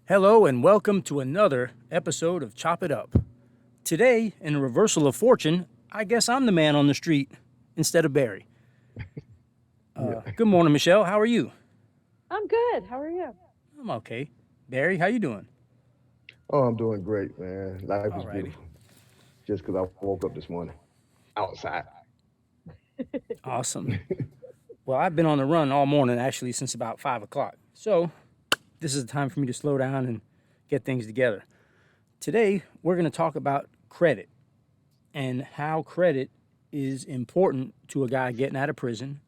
Hello and welcome to another episode of Chop It Up. Today, in a reversal of fortune, I guess I'm the man on the street instead of Barry. Good morning, Michelle. How are you? I'm good. How are you? I'm okay. Barry, how you doing? Oh, I'm doing great, man. Life is Alrighty. beautiful. Just because I woke up this morning outside. Awesome. Well, I've been on the run all morning, actually, since about 5 o'clock. So, this is the time for me to slow down and get things together. Today, we're going to talk about credit and how credit is important to a guy getting out of prison,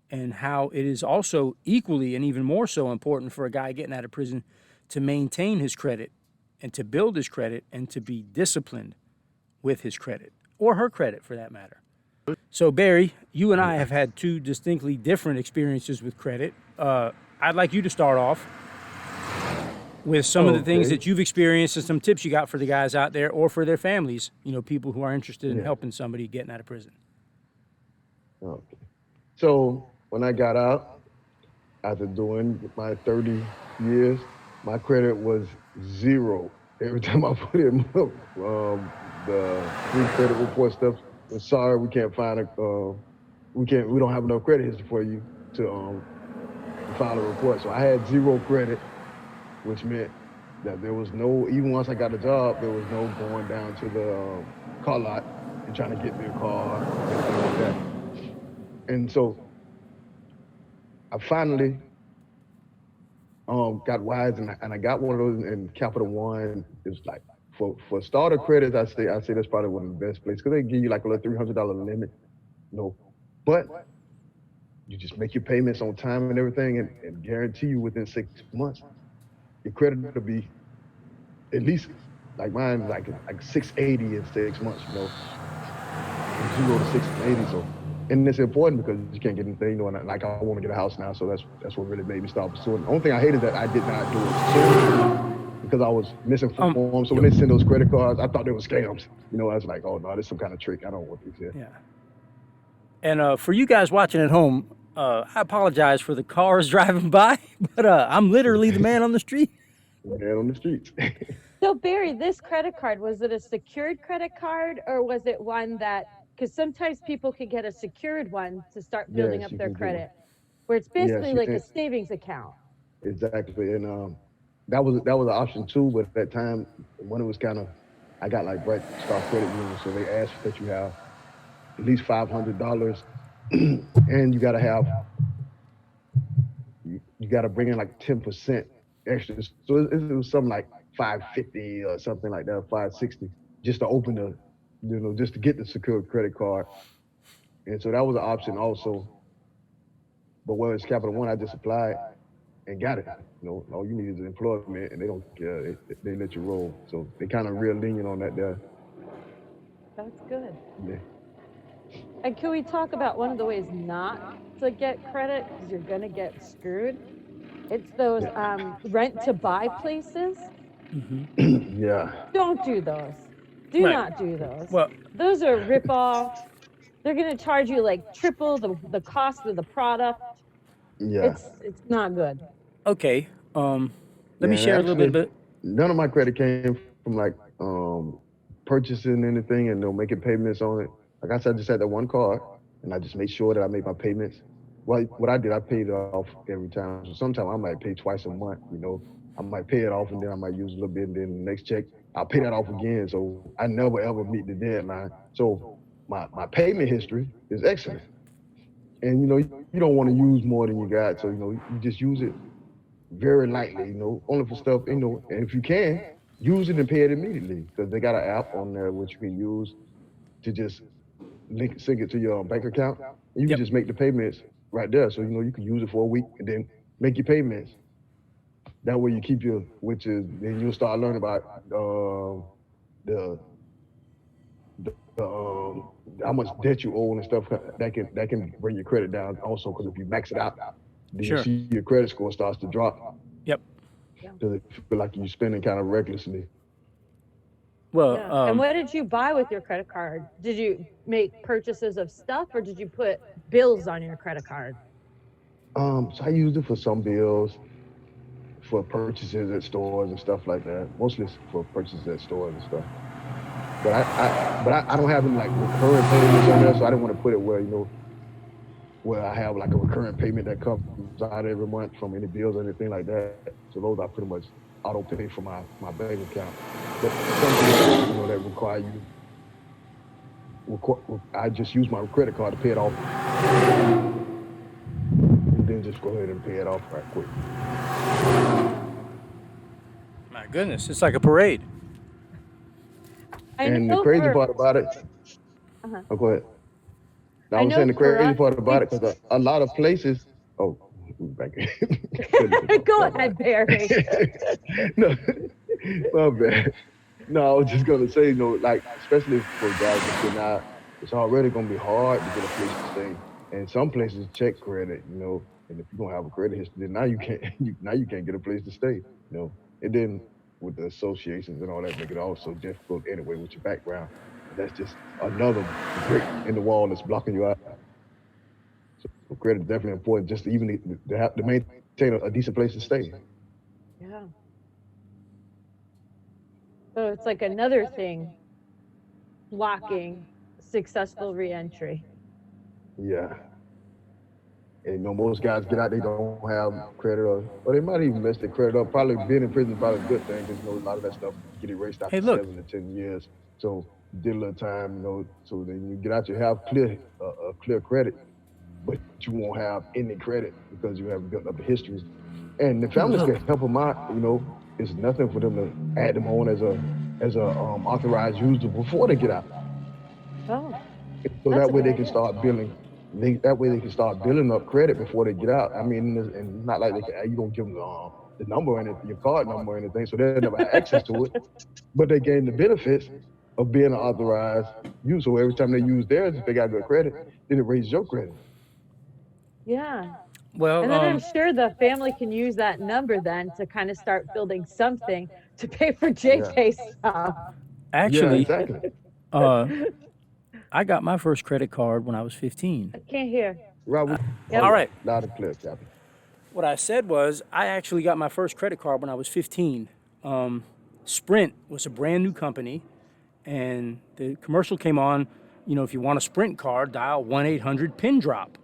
and how it is also equally and even more so important for a guy getting out of prison to maintain his credit and to build his credit and to be disciplined with his credit, or her credit for that matter. So, Barry, you and I have had two distinctly different experiences with credit. I'd like you to start off with some of the things Okay. that you've experienced and some tips you got for the guys out there or for their families, people who are interested in Yeah. helping somebody getting out of prison. Okay. So when I got out after doing my 30 years, my credit was zero. Every time I put in the free credit report stuff, was sorry, we can't find we don't have enough credit history for you to file a report. So I had zero credit, which meant that there was no, even once I got a job, there was no going down to the car lot and trying to get me a car and things like that. And so I finally got wise, and I got one of those in Capital One. It's like for starter credits, I say that's probably one of the best places because they give you like a little $300 limit, but you just make your payments on time and everything, and guarantee you within 6 months your credit will be at least like mine, like 680 in 6 months, from 0 to 680. So, and it's important because you can't get anything, and like I want to get a house now, so that's what really made me start pursuing. The only thing I hated that I did not do it soon because I was misinformed. So when they send those credit cards, I thought they were scams. I was like, oh no, this is some kind of trick. I don't want this here. Yeah. And for you guys watching at home, I apologize for the cars driving by, but I'm literally the man on the street. Man on the streets. So, Barry, this credit card, was it a secured credit card or was it one that, because sometimes people can get a secured one to start building Yes, up you their can get one. credit, where it's Yes, basically you like a can. savings account? Exactly. And that was an option too, but at that time when it was kind of, I got like Bright Star Credit Union, so they asked that you have at least $500, and you got to bring in like 10% extra. So it was something like 550 or something like that, 560, just to open just to get the secured credit card. And so that was an option also. But where it's Capital One, I just applied and got it. All you need is employment, and they don't care. They let you roll. So they kind of real lenient on that there. That's good. Yeah. And can we talk about one of the ways not to get credit because you're going to get screwed? It's those rent to buy places. Yeah. Don't do those. Do Right. not do those. Well, Those are rip-off. They're going to charge you like triple the cost of the product. Yeah. It's not good. okay. Let me Yeah. And share a little bit actually, of it. none of my credit came from like purchasing anything and making payments on it. Like I said, I just had that one card, and I just made sure that I made my payments. Well, what I did, I paid it off every time. So sometimes I might pay twice a month. I might pay it off, and then I might use a little bit, and then the next check I'll pay that off again. So I never ever meet the deadline. So my payment history is excellent, and you don't want to use more than you got. So you just use it very lightly. Only for stuff. And if you can, use it and pay it immediately because they got an app on there which you can use to just sync it to your bank account, and you can Yep. just make the payments right there. So you can use it for a week and then make your payments. That way you keep which is then you'll start learning about the how much debt you owe and stuff that can bring your credit down also because if you max it out, then you Sure. see your credit score starts to drop Yep. because it feel like you're spending kind of recklessly. Well, Yeah. And what did you buy with your credit card? Did you make purchases of stuff or did you put bills on your credit card? So I used it for some bills, for purchases at stores and stuff like that. Mostly it's for purchases at stores and stuff. But I don't have any like recurring payments on there, so I didn't want to put it where where I have like a recurring payment that comes out every month from any bills or anything like that. So those I pretty much auto pay for my bank account. But some things, that require you. I just use my credit card to pay it off, and then just go ahead and pay it off right quick. My goodness, it's like a parade. And the crazy part about it, oh, go ahead. I was saying the crazy part about it, because a lot of places, back Go ahead, Barry. No, my bad. No, I was just gonna say, like especially for guys that get out, it's already gonna be hard to get a place to stay. And some places check credit, and if you don't have a credit history, then now you can't get a place to stay, And then with the associations and all that, make it also difficult anyway with your background. That's just another brick in the wall that's blocking you out. So credit is definitely important, just to even to maintain a decent place to stay. Yeah. So it's like another thing blocking successful reentry. Yeah. And most guys get out, they don't have credit, or they might even mess their credit up. Probably being in prison is probably a good thing, because a lot of that stuff get erased after 7 to 10 years. So you did a little time, so then you get out, you have clear credit, but you won't have any credit because you haven't built up a history. And the families can help them out, it's nothing for them to add them on as a authorized user before they get out. Oh. So that way they can start building. That way they can start building up credit before they get out. I mean, and not like you don't give them the number and your card number or anything, so they'll never have access to it. But they gain the benefits of being an authorized user. So every time they use theirs, if they got good credit, then it raises your credit. Yeah. Well, and then I'm sure the family can use that number then to kind of start building something to pay for JK stuff. Actually, yeah, exactly. I got my first credit card when I was 15. I can't hear. Robert, all right. Loud and clear, Captain. What I said was, I actually got my first credit card when I was 15. Sprint was a brand new company, and the commercial came on, if you want a Sprint card, dial 1-800-PIN-DROP.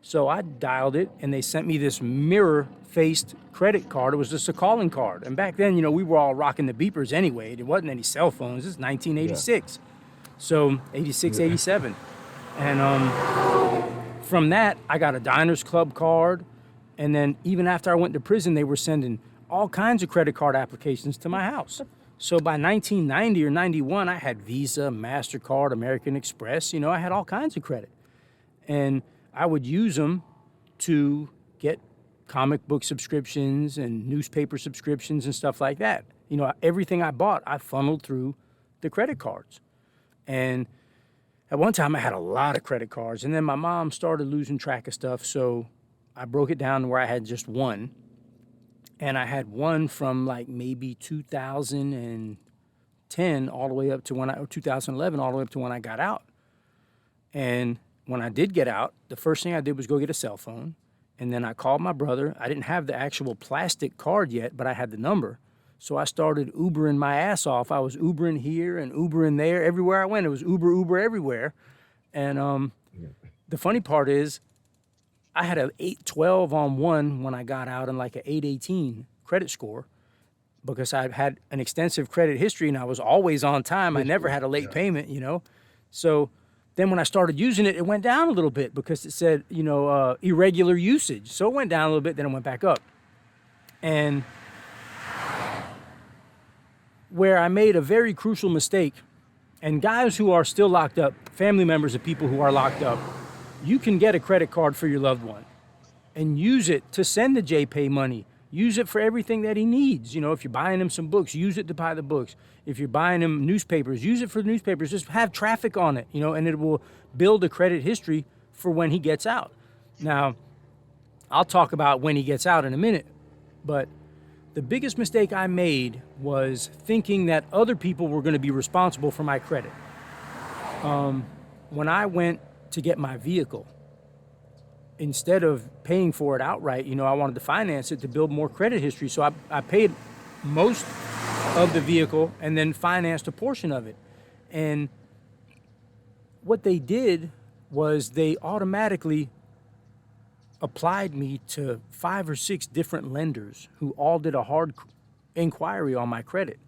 So I dialed it, and they sent me this mirror-faced credit card. It was just a calling card. And back then, we were all rocking the beepers anyway. There wasn't any cell phones. This is 1986. Yeah. So 86, 87. And from that, I got a Diners Club card. And then even after I went to prison, they were sending all kinds of credit card applications to my house. So by 1990 or 91, I had Visa, MasterCard, American Express. I had all kinds of credit. And I would use them to get comic book subscriptions and newspaper subscriptions and stuff like that. Everything I bought, I funneled through the credit cards. And at one time I had a lot of credit cards, and then my mom started losing track of stuff, so I broke it down to where I had just one. And I had one from like maybe 2010 all the way up to or 2011 all the way up to when I got out. And when I did get out, the first thing I did was go get a cell phone, and then I called my brother. I didn't have the actual plastic card yet, but I had the number. So I started Ubering my ass off. I was Ubering here and Ubering there. Everywhere I went, it was Uber everywhere. And the funny part is, I had an 812 on one when I got out and like an 818 credit score, because I had an extensive credit history and I was always on time. I never had a late payment, So then when I started using it, it went down a little bit because it said, irregular usage. So it went down a little bit, then it went back up. And where I made a very crucial mistake, and guys who are still locked up, family members of people who are locked up, you can get a credit card for your loved one and use it to send the JPay money. Use it for everything that he needs. If you're buying him some books, use it to buy the books. If you're buying him newspapers, use it for the newspapers. Just have traffic on it, and it will build a credit history for when he gets out. Now, I'll talk about when he gets out in a minute, but the biggest mistake I made was thinking that other people were going to be responsible for my credit. When I went to get my vehicle, instead of paying for it outright, I wanted to finance it to build more credit history. So I paid most of the vehicle and then financed a portion of it. And what they did was they automatically applied me to 5 or 6 different lenders who all did a hard inquiry on my credit,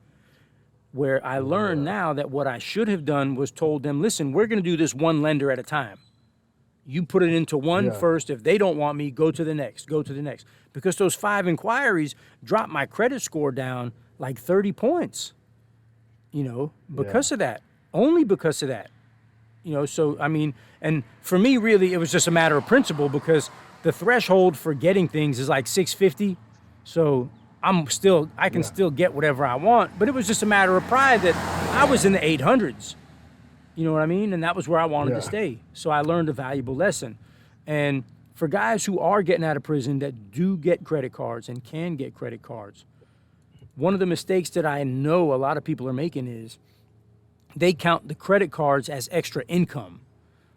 where I learned now that what I should have done was told them, listen, we're going to do this one lender at a time. You put it into one first. If they don't want me, go to the next, Because those 5 inquiries dropped my credit score down like 30 points, because of that, only because of that. So, I mean, and for me, really, it was just a matter of principle, because the threshold for getting things is like 650. So I can still get whatever I want, but it was just a matter of pride that I was in the 800s. You know what I mean? And that was where I wanted to stay. So I learned a valuable lesson. And for guys who are getting out of prison that do get credit cards and can get credit cards, one of the mistakes that I know a lot of people are making is they count the credit cards as extra income.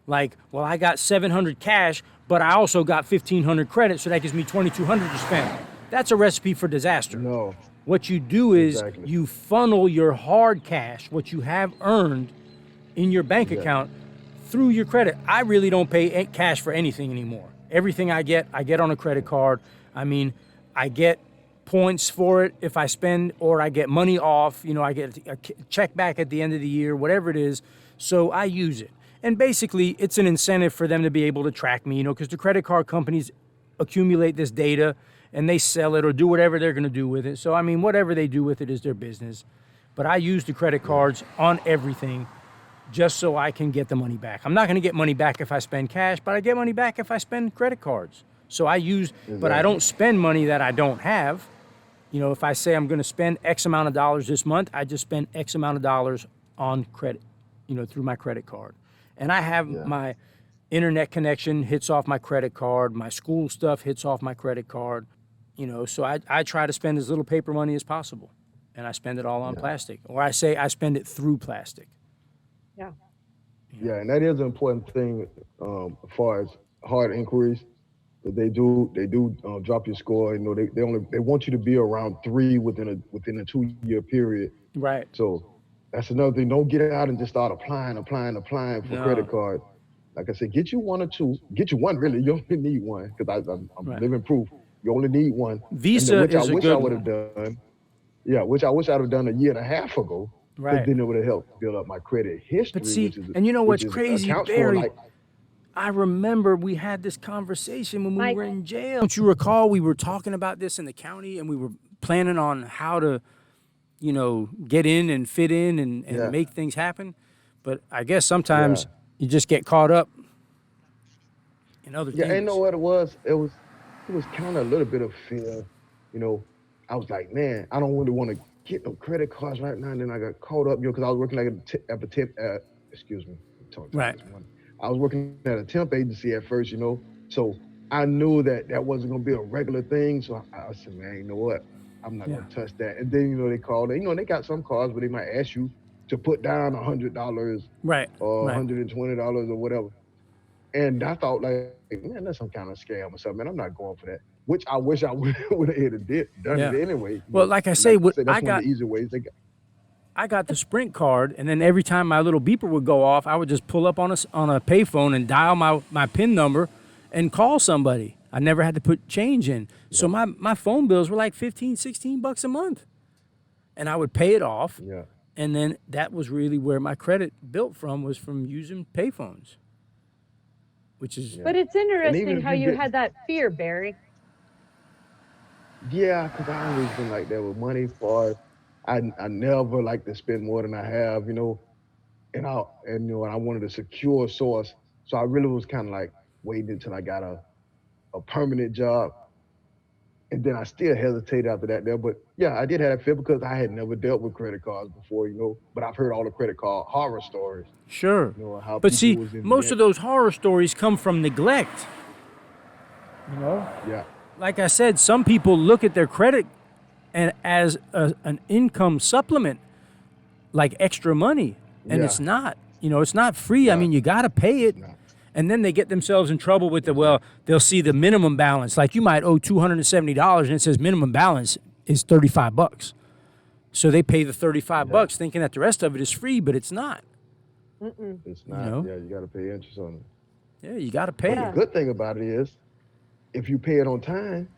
Like, well, I got 700 cash, but I also got 1,500 credit, so that gives me 2,200 to spend. That's a recipe for disaster. No. What you do is you funnel your hard cash, what you have earned in your bank account, through your credit. I really don't pay cash for anything anymore. Everything I get on a credit card. I mean, I get points for it if I spend, or I get money off. I get a check back at the end of the year, whatever it is. So I use it. And basically, it's an incentive for them to be able to track me, because the credit card companies accumulate this data and they sell it or do whatever they're going to do with it. So, I mean, whatever they do with it is their business. But I use the credit cards on everything just so I can get the money back. I'm not going to get money back if I spend cash, but I get money back if I spend credit cards. So I use, but I don't spend money that I don't have. If I say I'm going to spend X amount of dollars this month, I just spend X amount of dollars on credit, through my credit card. And I have my internet connection hits off my credit card. My school stuff hits off my credit card. So I try to spend as little paper money as possible. And I spend it all on plastic. Or I say I spend it through plastic. Yeah. Yeah, and that is an important thing as far as hard inquiries. That they do drop your score. They want you to be around 3 within a 2-year period. Right. So that's another thing. Don't get out and just start applying for credit cards. Like I said, get you 1 or 2. Get you 1 really. You only need 1, because I'm living proof. You only need 1. Visa which is I wish I would have done. Yeah, which I wish I would have done a year and a half ago. Right. Then it would have helped build up my credit history. But see, and you know what's crazy, Barry? I remember we had this conversation when we were in jail. Don't you recall we were talking about this in the county, and we were planning on how to, get in and fit in and make things happen? But I guess sometimes you just get caught up in other things. Yeah, you know what it was? It was kind of a little bit of fear. I was like, man, I don't really want to get no credit cards right now. And then I got caught up, because I was working I was working at a temp agency at first, so I knew that wasn't going to be a regular thing. So I said, man, you know what? I'm not going to touch that. And then, they called, they got some cards where they might ask you to put down $100 or $120 or whatever. And I thought, like, man, that's some kind of scam or something. Man, I'm not going for that. Which I wish I would have done it anyway. Well, like I say, that's one of the easy ways they got. I got the Sprint card, and then every time my little beeper would go off, I would just pull up on a payphone and dial my PIN number and call somebody. I never had to put change in. Yeah. So my phone bills were like $15, $16 a month. And I would pay it off. Yeah. And then that was really where my credit built from, was from using payphones. Which is... But it's interesting how you had that fear, Barry. Yeah, because I always been like that with money. For I never like to spend more than I have, and I wanted a secure source. So I really was kind of like waiting until I got a permanent job, and then I still hesitated after that there. But yeah, I did have that fear because I had never dealt with credit cards before, But I've heard all the credit card horror stories. Sure. How but see, most debt. of those horror stories come from neglect. Yeah. Like I said, some people look at their credit and as an income supplement, like extra money, and it's not. It's not free. Yeah. I mean, you got to pay it. No. And then they get themselves in trouble with they'll see the minimum balance. Like you might owe $270 and it says minimum balance is $35. So they pay the $35 thinking that the rest of it is free, but it's not. It's not. You know? Yeah, you got to pay interest on it. Yeah, you got to pay The it. good thing about it is, if you pay it on time,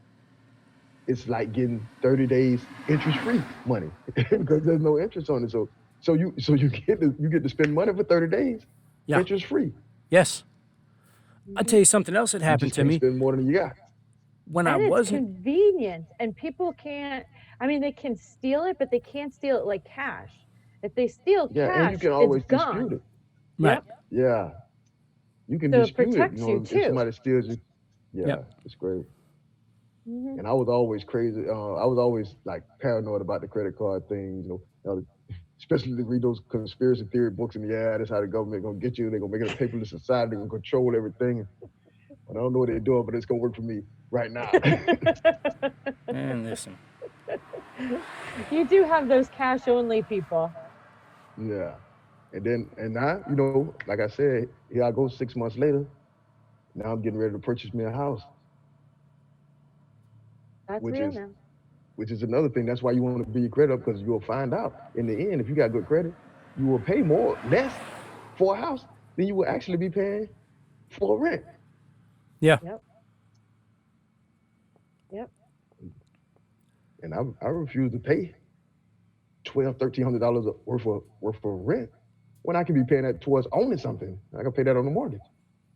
it's like getting 30 days interest-free money because there's no interest on it. So you get to spend money for 30 days, interest-free. Yes. I'll tell you something else that You happened just to can't me spend more than you got. when And I it's wasn't. convenient, and people can't. I mean, they can steal it, but they can't steal it like cash. If they steal Yeah, cash, and you can always it's gone. dispute it. Right. Yep. Yeah, you can So it dispute it. protects You you know, if too. somebody steals you, it's great. And I was always crazy. I was always like paranoid about the credit card thing. Especially to read those conspiracy theory books and that's how the government gonna get you. They're gonna make it a paperless society. They're gonna control everything. I don't know what they're doing, but it's gonna work for me right now. Man, listen. You do have those cash only people. Yeah. And now, like I said, here I go 6 months later. Now I'm getting ready to purchase me a house. That's which real is now. which is another thing. That's why you want to be your credit up, because you'll find out in the end, if you got good credit, you will pay less for a house than you will actually be paying for rent. Yeah. Yep. And I refuse to pay $1,200-$1,300 worth of rent when I can be paying that towards owning something. I can pay that on the mortgage.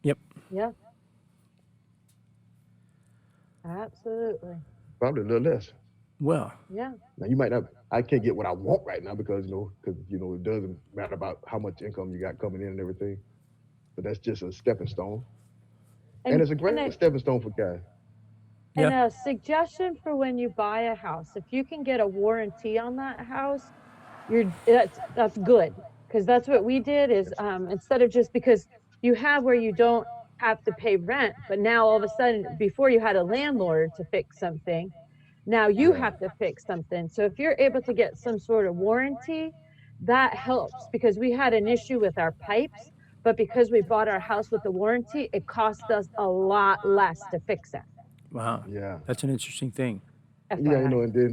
Yep. Yeah. Absolutely. Probably a little less. Well. Yeah. Now you might not. I can't get what I want right now because it doesn't matter about how much income you got coming in and everything. But that's just a stepping stone, and it's a great stepping stone for guys. And a suggestion for when you buy a house: if you can get a warranty on that house, that's good, because that's what we did. Is instead of just because you have where you don't have to pay rent, but now all of a sudden, before you had a landlord to fix something, now you have to fix something. So if you're able to get some sort of warranty, that helps, because we had an issue with our pipes, but because we bought our house with the warranty, it cost us a lot less to fix it. Wow. Yeah. That's an interesting thing. FYI. Yeah,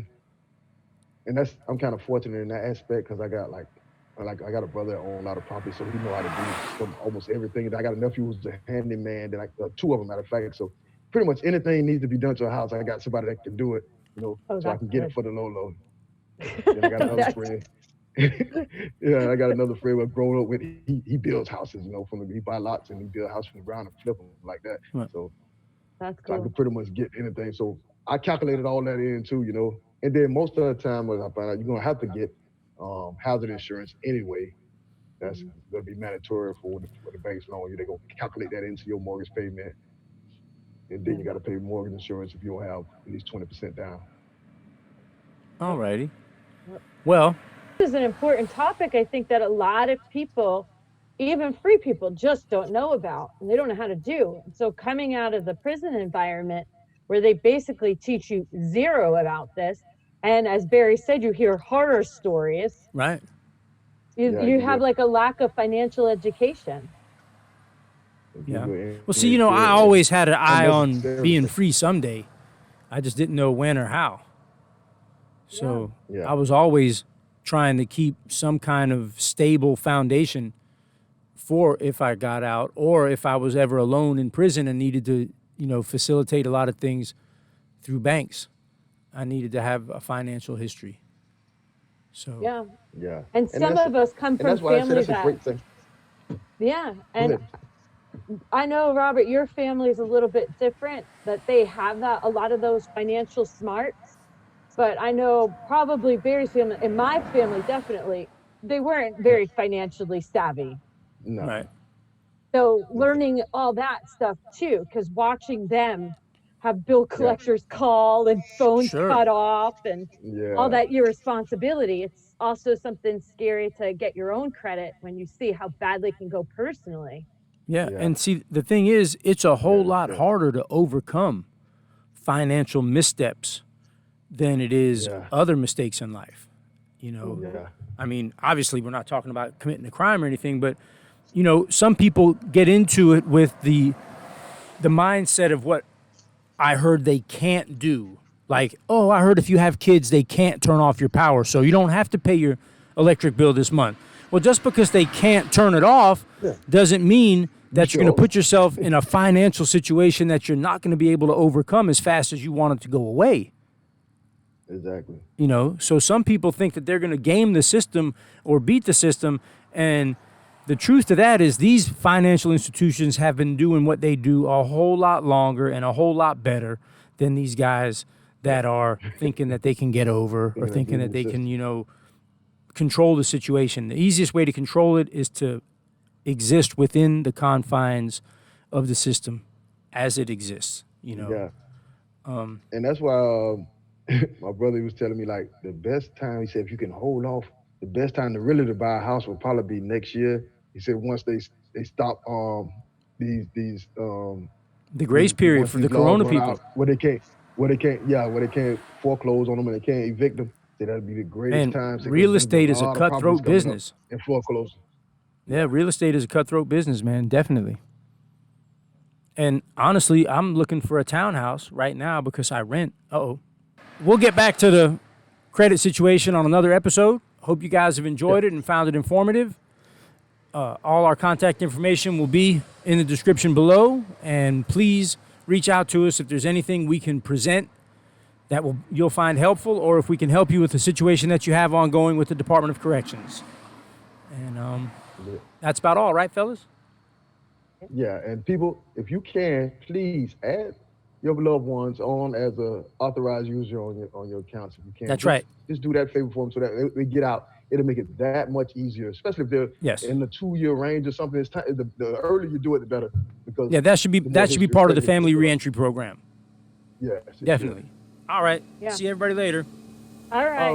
and I'm kind of fortunate in that aspect because I got I got a brother that owns a lot of property, so he know how to do almost everything. And I got a nephew who's a handyman, two of them, matter of fact. So pretty much anything needs to be done to a house, I got somebody that can do it, so I can get it for the low. Then I got another friend. I got another friend who I grown up with. He builds houses, he buy lots and he build a house from the ground and flip them like that. Right. So that's so I cool. can pretty much get anything. So I calculated all that in too, And then most of the time, when I find out you're gonna have to get hazard insurance anyway. That's gonna be mandatory for the banks loan you. They're gonna calculate that into your mortgage payment, and then you got to pay mortgage insurance if you don't have at least 20% down. All righty. Well, this is an important topic, I think, that a lot of people, even free people, just don't know about, and they don't know how to do. So coming out of the prison environment, where they basically teach you zero about this, and as Barry said, you hear horror stories. Right. You have like a lack of financial education. Yeah. Well, see, I always had an eye on being free someday. I just didn't know when or how. So I was always trying to keep some kind of stable foundation for if I got out, or if I was ever alone in prison and needed to, facilitate a lot of things through banks. I needed to have a financial history. So yeah. And some of us come from families that's a great thing. Yeah, and I know, Robert, your family is a little bit different, that they have a lot of those financial smarts. But I know probably Barry's family, and my family definitely, they weren't very financially savvy. No. Right. So learning all that stuff too, because watching them have bill collectors call and phones cut off and all that irresponsibility, it's also something scary to get your own credit when you see how badly it can go personally. Yeah. And see, the thing is, it's a whole lot harder to overcome financial missteps than it is other mistakes in life. I mean, obviously we're not talking about committing a crime or anything, but you know, some people get into it with the mindset of what I heard they can't do. Like, oh, I heard if you have kids, they can't turn off your power, so you don't have to pay your electric bill this month. Well, just because they can't turn it off doesn't mean that you're going to put yourself in a financial situation that you're not going to be able to overcome as fast as you want it to go away. Exactly. You know, so some people think that they're going to game the system or beat the system, and the truth to that is these financial institutions have been doing what they do a whole lot longer and a whole lot better than these guys that are thinking that they can get over or thinking that they can, you know, control the situation. The easiest way to control it is to exist within the confines of the system as it exists, you know. Yeah. And that's why my brother was telling me, like, the best time, he said, if you can hold off, the best time to really to buy a house will probably be next year. He said once they stop the grace period for the corona people. Where they can't foreclose on them and they can't evict them. So that'll be the greatest time. Real estate is a cutthroat business. And foreclosure. Yeah, real estate is a cutthroat business, man, definitely. And honestly, I'm looking for a townhouse right now because I rent. We'll get back to the credit situation on another episode. Hope you guys have enjoyed it and found it informative. All our contact information will be in the description below, and please reach out to us if there's anything we can present that you'll find helpful, or if we can help you with the situation that you have ongoing with the Department of Corrections. And that's about all, right, fellas? Yeah, and people, if you can, please add your loved ones on as a authorized user on your accounts if you can. That's right. Just do that favor for them so that they get out. It'll make it that much easier, especially if they're in the 2-year range or something. It's time, the earlier you do it, the better. Because that should be part of the family reentry program. Yes, definitely. All right. Yeah. See everybody later. All right.